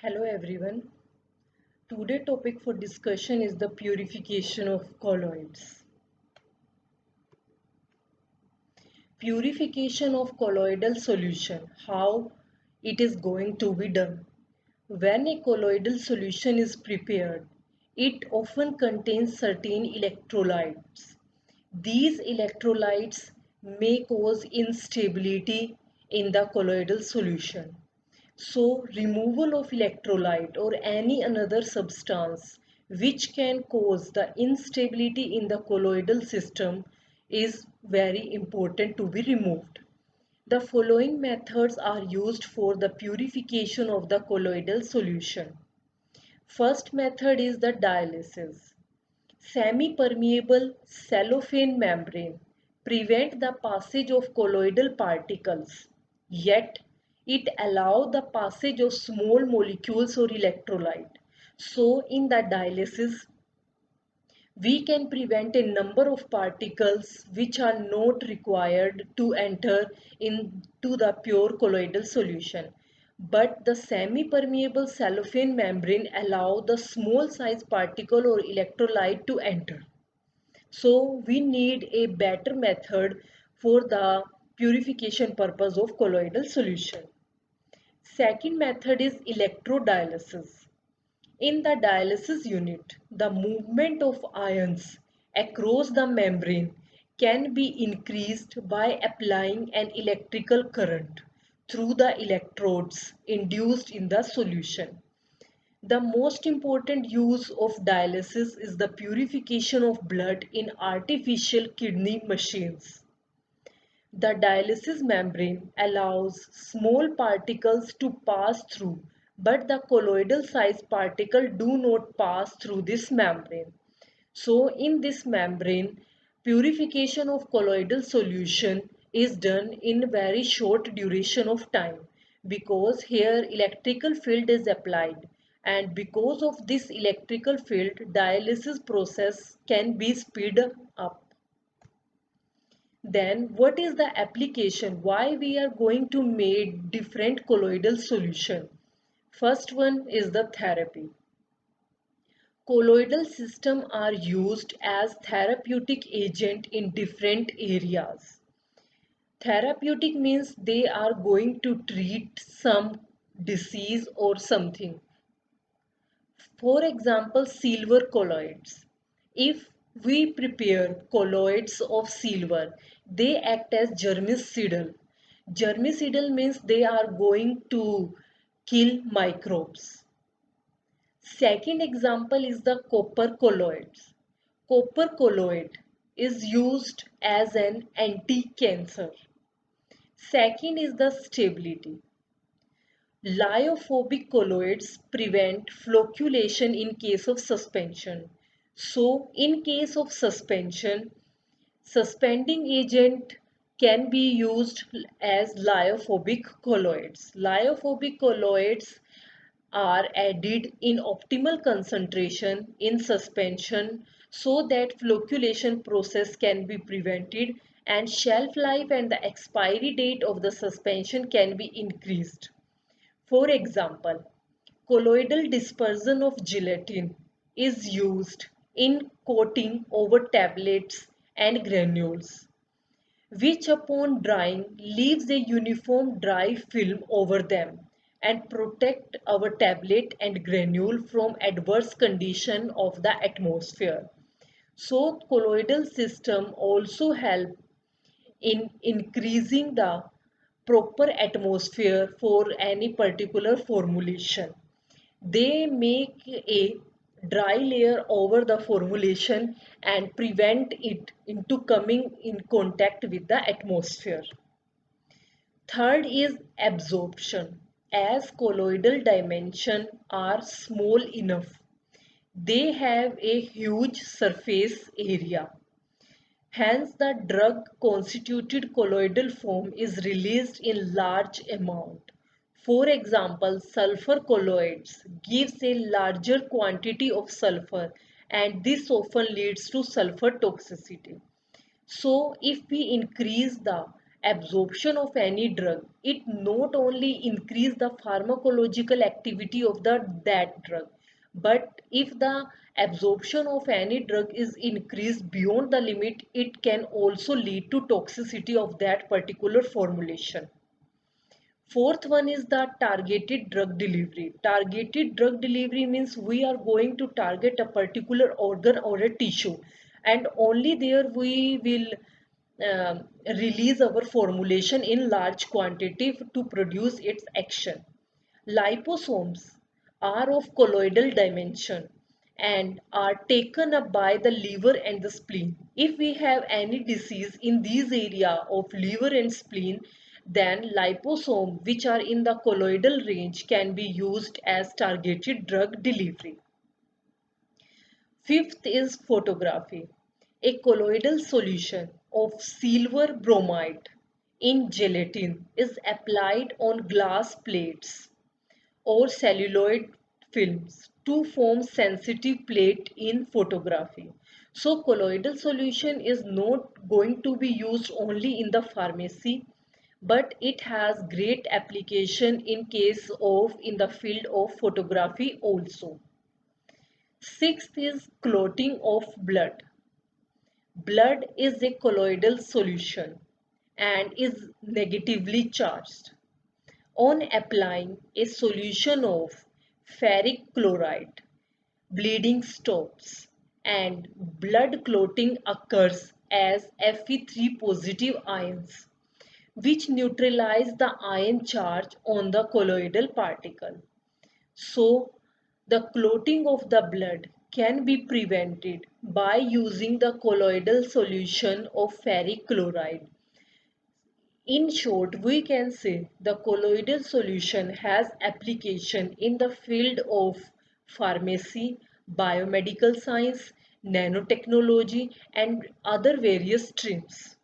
Hello everyone. Today topic for discussion is the purification of colloids. Purification of colloidal solution. How it is going to be done. When a colloidal solution is prepared, it often contains certain electrolytes. These electrolytes may cause instability in the colloidal solution. So, removal of electrolyte or any another substance which can cause the instability in the colloidal system is very important to be removed. The following methods are used for the purification of the colloidal solution. First method is the dialysis. Semi-permeable cellophane membrane prevent the passage of colloidal particles, yet it allows the passage of small molecules or electrolyte. So in the dialysis, we can prevent a number of particles which are not required to enter into the pure colloidal solution. But the semi-permeable cellophane membrane allow the small size particle or electrolyte to enter. So we need a better method for the purification purpose of colloidal solution. Second method is electrodialysis. In the dialysis unit, the movement of ions across the membrane can be increased by applying an electrical current through the electrodes induced in the solution. The most important use of dialysis is the purification of blood in artificial kidney machines. The dialysis membrane allows small particles to pass through, but the colloidal sized particles do not pass through this membrane. So in this membrane, purification of colloidal solution is done in very short duration of time because here electrical field is applied, and because of this electrical field dialysis process can be speed up. Then what is the application? Why we are going to make different colloidal solution? First one is the therapy. Colloidal systems are used as therapeutic agent in different areas. Therapeutic means they are going to treat some disease or something. For example, silver colloids. If we prepare colloids of silver, they act as germicidal. Germicidal means they are going to kill microbes. Second example is the copper colloids. Copper colloid is used as an anti-cancer. Second is the stability. Lyophobic colloids prevent flocculation in case of suspension. So, in case of suspension, suspending agent can be used as lyophobic colloids. Lyophobic colloids are added in optimal concentration in suspension so that flocculation process can be prevented and shelf life and the expiry date of the suspension can be increased. For example, colloidal dispersion of gelatin is used in coating over tablets and granules, which upon drying leaves a uniform dry film over them and protect our tablet and granule from adverse condition of the atmosphere. So colloidal system also help in increasing the proper atmosphere for any particular formulation. They make a dry layer over the formulation and prevent it into coming in contact with the atmosphere. Third is absorption. As colloidal dimensions are small enough, they have a huge surface area. Hence, the drug constituted colloidal foam is released in large amount. For example, sulfur colloids gives a larger quantity of sulfur and this often leads to sulfur toxicity. So, if we increase the absorption of any drug, it not only increase the pharmacological activity of that drug, but if the absorption of any drug is increased beyond the limit, it can also lead to toxicity of that particular formulation. Fourth one is the targeted drug delivery. Targeted drug delivery means we are going to target a particular organ or a tissue, and only there we will release our formulation in large quantity to produce its action. Liposomes are of colloidal dimension and are taken up by the liver and the spleen. If we have any disease in these area of liver and spleen, then liposome which are in the colloidal range can be used as targeted drug delivery. Fifth is photography. A colloidal solution of silver bromide in gelatin is applied on glass plates or celluloid films to form sensitive plate in photography. So colloidal solution is not going to be used only in the pharmacy, but it has great application in case of in the field of photography also. Sixth is clotting of blood. Blood is a colloidal solution and is negatively charged. On applying a solution of ferric chloride, bleeding stops and blood clotting occurs as Fe3 positive ions, which neutralize the ion charge on the colloidal particle. So, the clotting of the blood can be prevented by using the colloidal solution of ferric chloride. In short, we can say the colloidal solution has application in the field of pharmacy, biomedical science, nanotechnology, and other various streams.